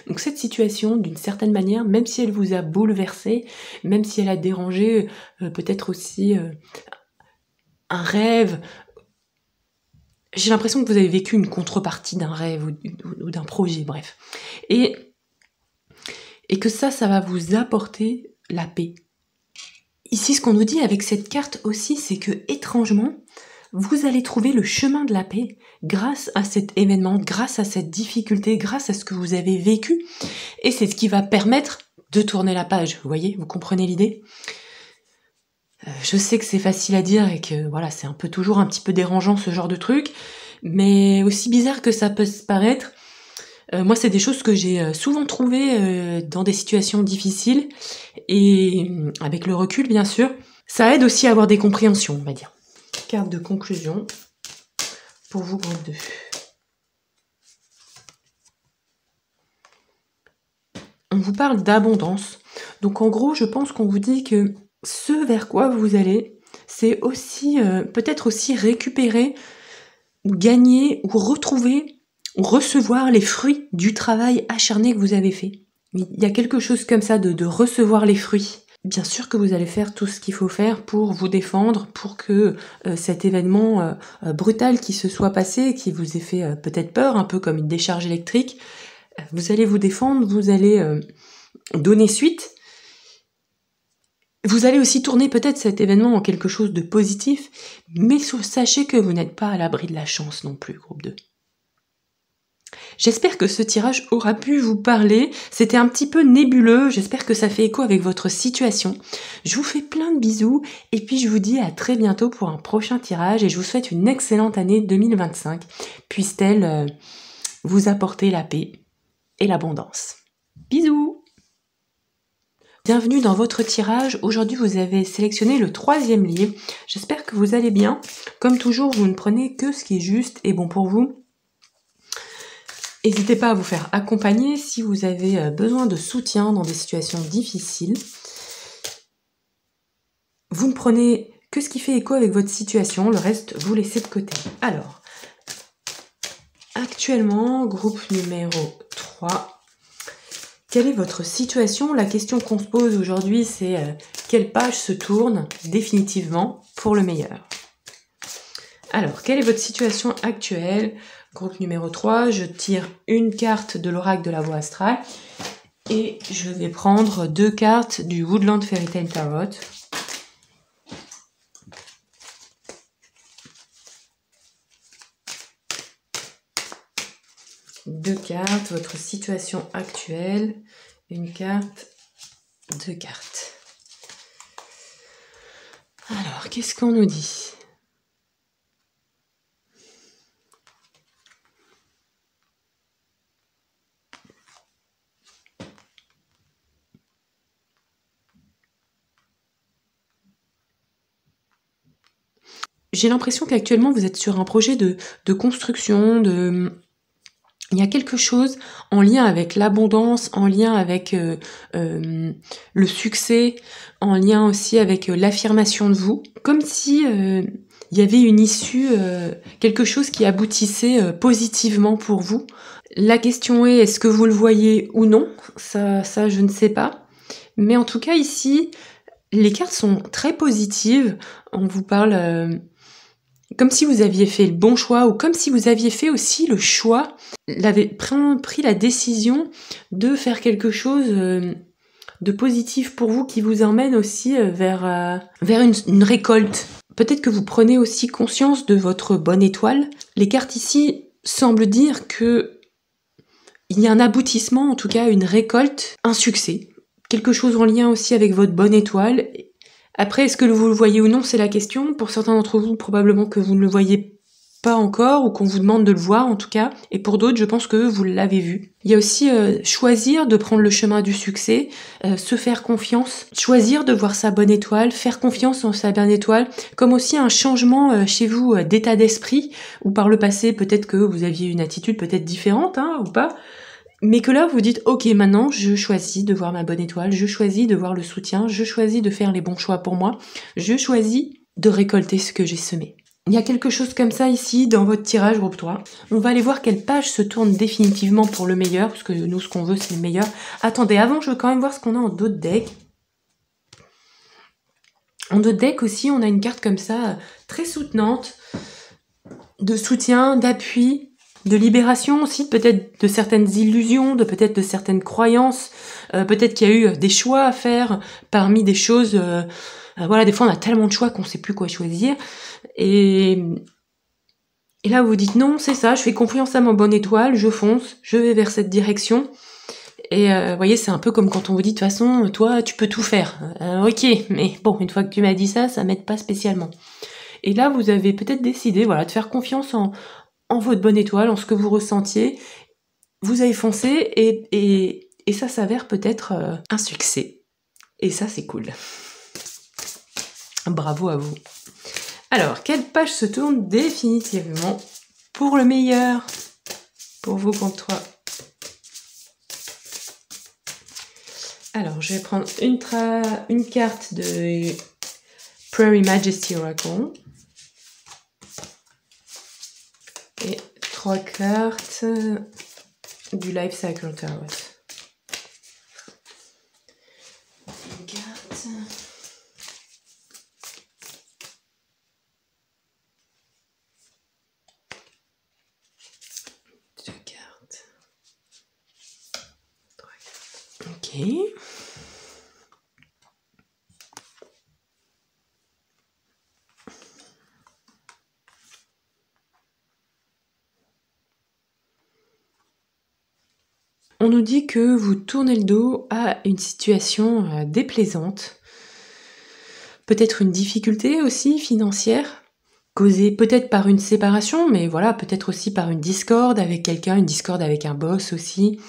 Donc cette situation, d'une certaine manière, même si elle vous a bouleversé, même si elle a dérangé peut-être aussi un rêve, j'ai l'impression que vous avez vécu une contrepartie d'un rêve ou d'un projet, bref. Et que ça va vous apporter la paix. Ici, ce qu'on nous dit avec cette carte aussi, c'est que, étrangement, vous allez trouver le chemin de la paix grâce à cet événement, grâce à cette difficulté, grâce à ce que vous avez vécu. Et c'est ce qui va permettre de tourner la page, vous voyez, vous comprenez l'idée ? Je sais que c'est facile à dire et que voilà, c'est toujours un petit peu dérangeant ce genre de truc, mais aussi bizarre que ça peut se paraître, moi c'est des choses que j'ai souvent trouvées dans des situations difficiles, et avec le recul bien sûr, ça aide aussi à avoir des compréhensions, on va dire. Carte de conclusion pour vous, groupe 2. On vous parle d'abondance, donc en gros je pense qu'on vous dit que ce vers quoi vous allez, c'est aussi peut-être aussi récupérer, ou gagner, ou retrouver, ou recevoir les fruits du travail acharné que vous avez fait. Il y a quelque chose comme ça de recevoir les fruits. Bien sûr que vous allez faire tout ce qu'il faut faire pour vous défendre, pour que cet événement brutal qui se soit passé, qui vous ait fait peut-être peur, un peu comme une décharge électrique, vous allez vous défendre, vous allez donner suite. Vous allez aussi tourner peut-être cet événement en quelque chose de positif, mais sachez que vous n'êtes pas à l'abri de la chance non plus, groupe 2. J'espère que ce tirage aura pu vous parler. C'était un petit peu nébuleux, j'espère que ça fait écho avec votre situation. Je vous fais plein de bisous et puis je vous dis à très bientôt pour un prochain tirage et je vous souhaite une excellente année 2025. Puisse-t-elle vous apporter la paix et l'abondance. Bisous! Bienvenue dans votre tirage. Aujourd'hui, vous avez sélectionné le 3e livre. J'espère que vous allez bien. Comme toujours, vous ne prenez que ce qui est juste et bon pour vous. N'hésitez pas à vous faire accompagner si vous avez besoin de soutien dans des situations difficiles. Vous ne prenez que ce qui fait écho avec votre situation, le reste, vous laissez de côté. Alors, actuellement, groupe numéro 3. Quelle est votre situation? La question qu'on se pose aujourd'hui, c'est quelle page se tourne définitivement pour le meilleur? Alors, quelle est votre situation actuelle? Groupe numéro 3, je tire une carte de l'oracle de la voie astrale et je vais prendre 2 cartes du Woodland Fairy Tale Tarot. Deux cartes, votre situation actuelle, une carte, 2 cartes. Alors, qu'est-ce qu'on nous dit? J'ai l'impression qu'actuellement vous êtes sur un projet de construction, il y a quelque chose en lien avec l'abondance, en lien avec le succès, en lien aussi avec l'affirmation de vous, comme si il y avait une issue, quelque chose qui aboutissait positivement pour vous. La question est-ce que vous le voyez ou non? Ça, je ne sais pas. Mais en tout cas, ici, les cartes sont très positives. On vous parle comme si vous aviez fait le bon choix ou comme si vous aviez fait aussi le choix, pris la décision de faire quelque chose de positif pour vous qui vous emmène aussi vers une récolte. Peut-être que vous prenez aussi conscience de votre bonne étoile. Les cartes ici semblent dire que il y a un aboutissement, en tout cas une récolte, un succès. Quelque chose en lien aussi avec votre bonne étoile. Après, est-ce que vous le voyez ou non, c'est la question. Pour certains d'entre vous, probablement que vous ne le voyez pas encore, ou qu'on vous demande de le voir en tout cas. Et pour d'autres, je pense que vous l'avez vu. Il y a aussi choisir de prendre le chemin du succès, se faire confiance, choisir de voir sa bonne étoile, faire confiance en sa bonne étoile, comme aussi un changement chez vous d'état d'esprit, ou par le passé, peut-être que vous aviez une attitude peut-être différente, hein, ou pas. Mais que là, vous dites, ok, maintenant, je choisis de voir ma bonne étoile, je choisis de voir le soutien, je choisis de faire les bons choix pour moi, je choisis de récolter ce que j'ai semé. Il y a quelque chose comme ça ici, dans votre tirage groupe 3. On va aller voir quelle page se tourne définitivement pour le meilleur, parce que nous, ce qu'on veut, c'est le meilleur. Attendez, avant, je veux quand même voir ce qu'on a en d'autres decks. En d'autres decks aussi, on a une carte comme ça, très soutenante, de soutien, d'appui, de libération aussi, peut-être de certaines illusions, peut-être de certaines croyances, peut-être qu'il y a eu des choix à faire parmi des choses. Voilà, des fois on a tellement de choix qu'on sait plus quoi choisir. Et là vous dites non, c'est ça, je fais confiance à ma bonne étoile, je fonce, je vais vers cette direction. Et vous voyez, c'est un peu comme quand on vous dit de toute façon, toi tu peux tout faire. Ok, mais bon, une fois que tu m'as dit ça, ça m'aide pas spécialement. Et là vous avez peut-être décidé, voilà, de faire confiance en votre bonne étoile, en ce que vous ressentiez, vous avez foncé et ça s'avère peut-être un succès. Et ça, c'est cool. Bravo à vous. Alors, quelle page se tourne définitivement pour le meilleur? Pour vous contre 3. Alors, je vais prendre une carte de Prairie Majesty Oracle. Et 3 cartes du Life Cycle Tarot. Une carte. 2 cartes. 3 cartes. Ok. On nous dit que vous tournez le dos à une situation déplaisante, peut-être une difficulté aussi financière, causée peut-être par une séparation, mais voilà, peut-être aussi par une discorde avec quelqu'un, une discorde avec un boss aussi.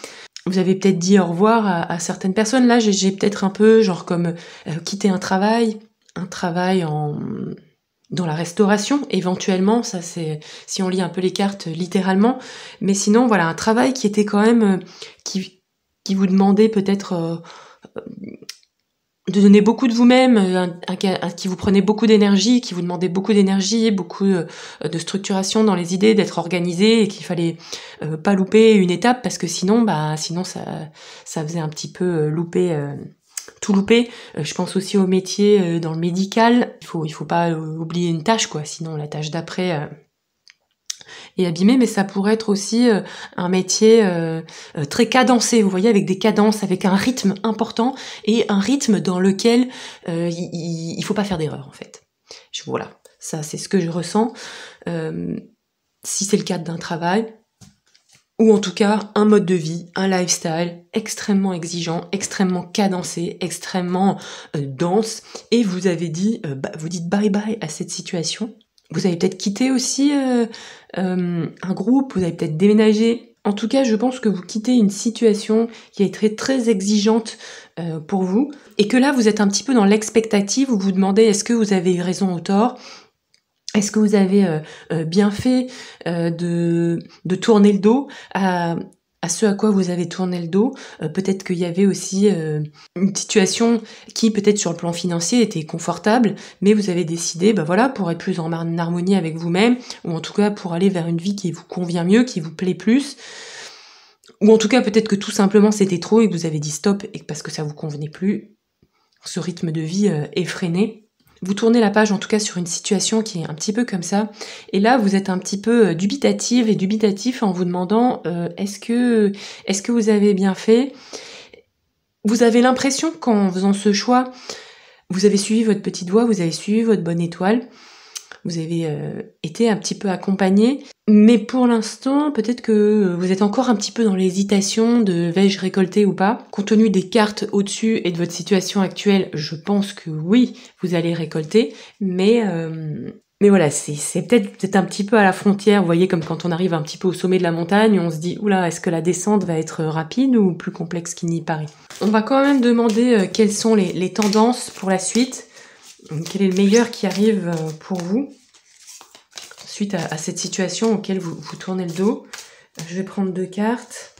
Vous avez peut-être dit au revoir à certaines personnes. Là, j'ai peut-être un peu, genre comme quitter un travail dans la restauration, éventuellement, ça c'est si on lit un peu les cartes littéralement, mais sinon voilà, un travail qui était quand même qui vous demandait peut-être de donner beaucoup de vous-même, qui vous prenait beaucoup d'énergie, qui vous demandait beaucoup d'énergie, beaucoup de structuration dans les idées, d'être organisé, et qu'il fallait pas louper une étape parce que sinon ça faisait un petit peu tout louper. Je pense aussi au métier dans le médical. Il faut pas oublier une tâche, quoi. Sinon, la tâche d'après est abîmée. Mais ça pourrait être aussi un métier très cadencé, vous voyez, avec des cadences, avec un rythme important et un rythme dans lequel il faut pas faire d'erreur, en fait. Voilà, ça, c'est ce que je ressens. Si c'est le cadre d'un travail, ou en tout cas un mode de vie, un lifestyle extrêmement exigeant, extrêmement cadencé, extrêmement dense, et vous avez dit, vous dites bye bye à cette situation. Vous avez peut-être quitté aussi un groupe, vous avez peut-être déménagé. En tout cas, je pense que vous quittez une situation qui est très très exigeante pour vous, et que là vous êtes un petit peu dans l'expectative, où vous vous demandez est-ce que vous avez eu raison ou tort. Est-ce que vous avez bien fait de tourner le dos à ce à quoi vous avez tourné le dos? Peut-être qu'il y avait aussi une situation qui, peut-être sur le plan financier, était confortable, mais vous avez décidé, voilà, pour être plus en harmonie avec vous-même, ou en tout cas pour aller vers une vie qui vous convient mieux, qui vous plaît plus, ou en tout cas peut-être que tout simplement c'était trop et que vous avez dit stop, et parce que ça vous convenait plus, ce rythme de vie effréné. Vous tournez la page en tout cas sur une situation qui est un petit peu comme ça, et là vous êtes un petit peu dubitative et dubitatif en vous demandant est-ce que vous avez bien fait? Vous avez l'impression qu'en faisant ce choix, vous avez suivi votre petite voie, vous avez suivi votre bonne étoile, vous avez été un petit peu accompagné, mais pour l'instant, peut-être que vous êtes encore un petit peu dans l'hésitation de vais-je récolter ou pas. Compte tenu des cartes au-dessus et de votre situation actuelle, je pense que oui, vous allez récolter, mais voilà, c'est peut-être un petit peu à la frontière, vous voyez, comme quand on arrive un petit peu au sommet de la montagne, on se dit oula, est-ce que la descente va être rapide ou plus complexe qu'il n'y paraît? On va quand même demander quelles sont les tendances pour la suite. Quel est le meilleur qui arrive pour vous suite à cette situation auquel vous tournez le dos? Je vais prendre 2 cartes.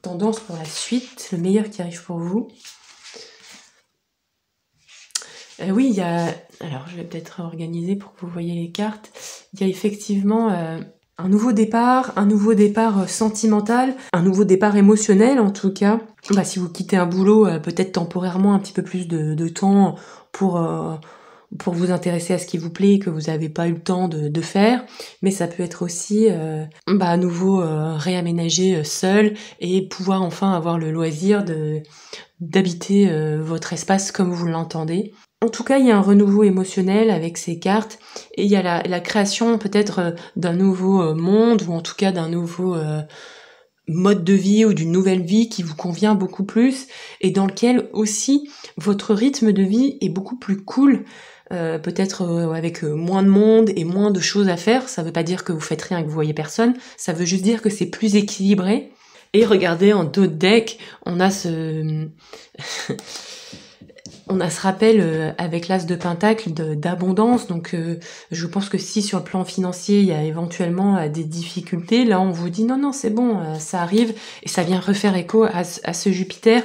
Tendance pour la suite, le meilleur qui arrive pour vous. Oui, il y a... Alors, je vais peut-être organiser pour que vous voyez les cartes. Il y a effectivement un nouveau départ sentimental, un nouveau départ émotionnel en tout cas. Si vous quittez un boulot, peut-être temporairement un petit peu plus de temps pour vous intéresser à ce qui vous plaît, que vous n'avez pas eu le temps de faire, mais ça peut être aussi à nouveau réaménager seul et pouvoir enfin avoir le loisir d'habiter votre espace comme vous l'entendez. En tout cas, il y a un renouveau émotionnel avec ces cartes, et il y a la création peut-être d'un nouveau monde, ou en tout cas d'un nouveau mode de vie ou d'une nouvelle vie qui vous convient beaucoup plus, et dans lequel aussi votre rythme de vie est beaucoup plus cool, peut-être avec moins de monde et moins de choses à faire. Ça veut pas dire que vous faites rien et que vous voyez personne, ça veut juste dire que c'est plus équilibré. Et regardez, en dos de deck, on a ce rappel avec l'as de pentacle d'abondance. Donc je pense que si sur le plan financier il y a éventuellement des difficultés, là on vous dit non c'est bon, ça arrive, et ça vient refaire écho à ce Jupiter.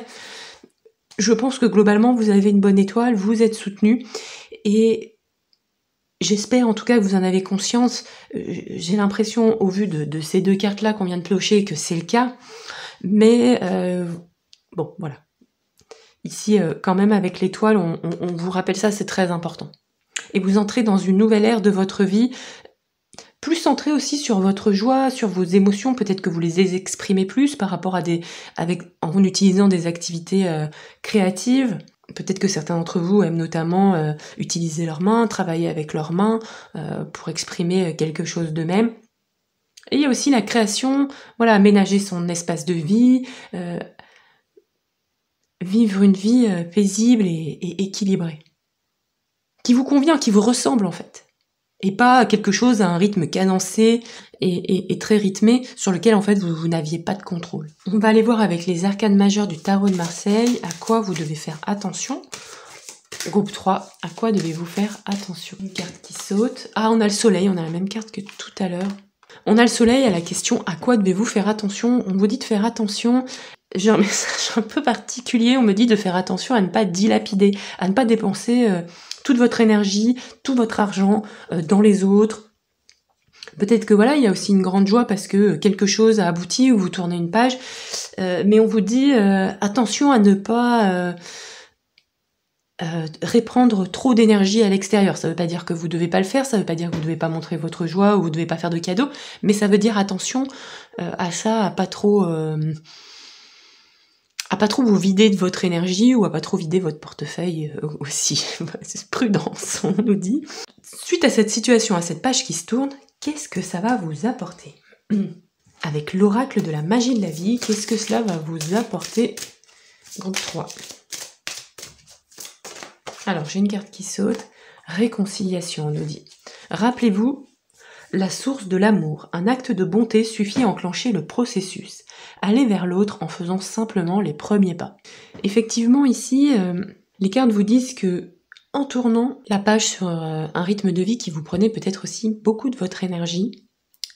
Je pense que globalement vous avez une bonne étoile, vous êtes soutenu, et j'espère en tout cas que vous en avez conscience. J'ai l'impression au vu de ces 2 cartes là qu'on vient de piocher que c'est le cas, mais bon voilà. Ici, quand même, avec l'étoile, on vous rappelle ça, c'est très important. Et vous entrez dans une nouvelle ère de votre vie, plus centrée aussi sur votre joie, sur vos émotions. Peut-être que vous les exprimez plus par rapport en utilisant des activités créatives. Peut-être que certains d'entre vous aiment notamment utiliser leurs mains, travailler avec leurs mains pour exprimer quelque chose d'eux-mêmes. Et il y a aussi la création, voilà, aménager son espace de vie, vivre une vie paisible et équilibrée. Qui vous convient, qui vous ressemble en fait. Et pas quelque chose à un rythme cadencé et très rythmé sur lequel en fait vous n'aviez pas de contrôle. On va aller voir avec les arcanes majeures du tarot de Marseille à quoi vous devez faire attention. Groupe 3, à quoi devez-vous faire attention? Une carte qui saute. Ah, on a le soleil, on a la même carte que tout à l'heure. On a le soleil à la question à quoi devez-vous faire attention? On vous dit de faire attention. J'ai un message un peu particulier, on me dit de faire attention à ne pas dilapider, à ne pas dépenser toute votre énergie, tout votre argent dans les autres. Peut-être que voilà, il y a aussi une grande joie parce que quelque chose a abouti ou vous tournez une page, mais on vous dit attention à ne pas répandre trop d'énergie à l'extérieur. Ça veut pas dire que vous devez pas le faire, ça veut pas dire que vous devez pas montrer votre joie ou vous devez pas faire de cadeaux, mais ça veut dire attention à ça, à pas trop vous vider de votre énergie ou à pas trop vider votre portefeuille aussi. Prudence, on nous dit. Suite à cette situation, à cette page qui se tourne, qu'est-ce que ça va vous apporter? Avec l'oracle de la magie de la vie, qu'est-ce que cela va vous apporter? Groupe 3. Alors, j'ai une carte qui saute. Réconciliation, on nous dit. Rappelez-vous la source de l'amour. Un acte de bonté suffit à enclencher le processus. Allez vers l'autre en faisant simplement les premiers pas. Effectivement, ici, les cartes vous disent que en tournant la page sur un rythme de vie qui vous prenait peut-être aussi beaucoup de votre énergie,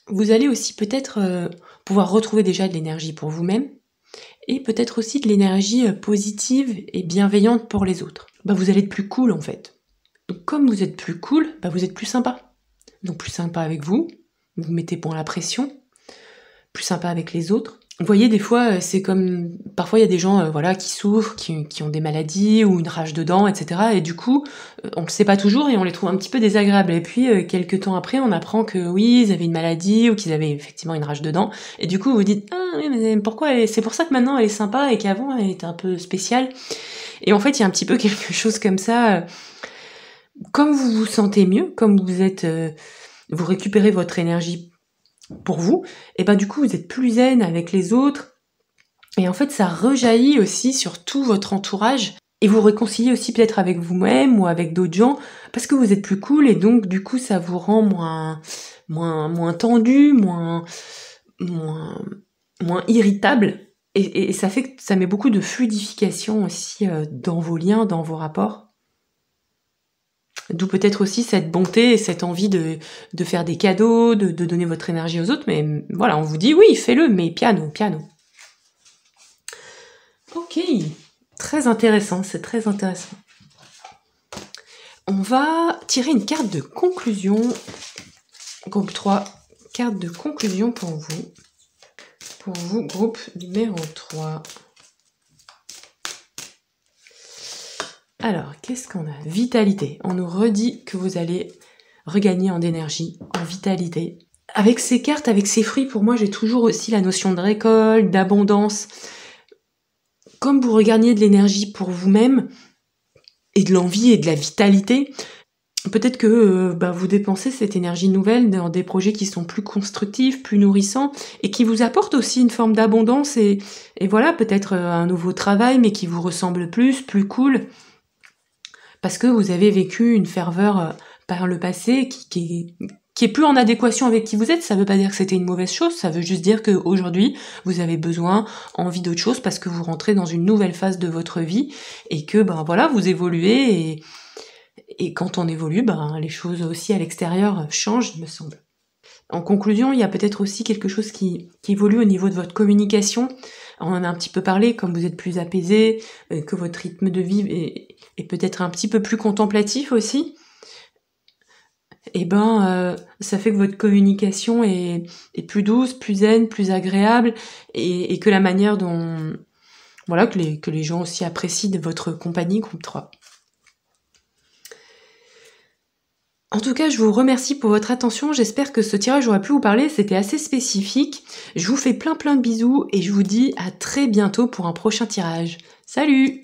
vous allez aussi peut-être pouvoir retrouver déjà de l'énergie pour vous-même et peut-être aussi de l'énergie positive et bienveillante pour les autres. Vous allez être plus cool en fait. Donc comme vous êtes plus cool, vous êtes plus sympa. Donc plus sympa avec vous, vous mettez moins la pression, plus sympa avec les autres. Vous voyez, des fois, c'est comme... Parfois, il y a des gens qui souffrent, qui ont des maladies ou une rage de dents, etc. Et du coup, on le sait pas toujours et on les trouve un petit peu désagréables. Et puis, quelques temps après, on apprend que oui, ils avaient une maladie ou qu'ils avaient effectivement une rage de dents. Et du coup, vous dites, ah oui, mais pourquoi c'est pour ça que maintenant, elle est sympa et qu'avant, elle était un peu spéciale. Et en fait, il y a un petit peu quelque chose comme ça. Comme vous vous sentez mieux, comme vous êtes... vous récupérez votre énergie pour vous, et du coup vous êtes plus zen avec les autres, et en fait ça rejaillit aussi sur tout votre entourage, et vous réconciliez aussi peut-être avec vous-même ou avec d'autres gens, parce que vous êtes plus cool, et donc du coup ça vous rend moins tendu, moins irritable, et ça fait que ça met beaucoup de fluidification aussi dans vos liens, dans vos rapports. D'où peut-être aussi cette bonté et cette envie de faire des cadeaux, de donner votre énergie aux autres, mais voilà, on vous dit oui, fais-le, mais piano. Ok, très intéressant, c'est très intéressant. On va tirer une carte de conclusion. Groupe 3, carte de conclusion pour vous. Pour vous, groupe numéro 3. Alors, qu'est-ce qu'on a? Vitalité. On nous redit que vous allez regagner en énergie, en vitalité. Avec ces cartes, avec ces fruits, pour moi, j'ai toujours aussi la notion de récolte, d'abondance. Comme vous regagnez de l'énergie pour vous-même, et de l'envie et de la vitalité, peut-être que vous dépensez cette énergie nouvelle dans des projets qui sont plus constructifs, plus nourrissants, et qui vous apportent aussi une forme d'abondance, et voilà, peut-être un nouveau travail, mais qui vous ressemble plus cool, parce que vous avez vécu une ferveur par le passé qui est plus en adéquation avec qui vous êtes. Ça veut pas dire que c'était une mauvaise chose, ça veut juste dire qu'aujourd'hui, vous avez envie d'autre chose, parce que vous rentrez dans une nouvelle phase de votre vie, et que vous évoluez, et quand on évolue, les choses aussi à l'extérieur changent, il me semble. En conclusion, il y a peut-être aussi quelque chose qui évolue au niveau de votre communication. On en a un petit peu parlé, comme vous êtes plus apaisé, que votre rythme de vie est peut-être un petit peu plus contemplatif aussi. Et ça fait que votre communication est plus douce, plus zen, plus agréable, et que la manière dont... Voilà, que les gens aussi apprécient de votre compagnie, groupe 3. En tout cas, je vous remercie pour votre attention, j'espère que ce tirage aura pu vous parler, c'était assez spécifique. Je vous fais plein de bisous et je vous dis à très bientôt pour un prochain tirage. Salut!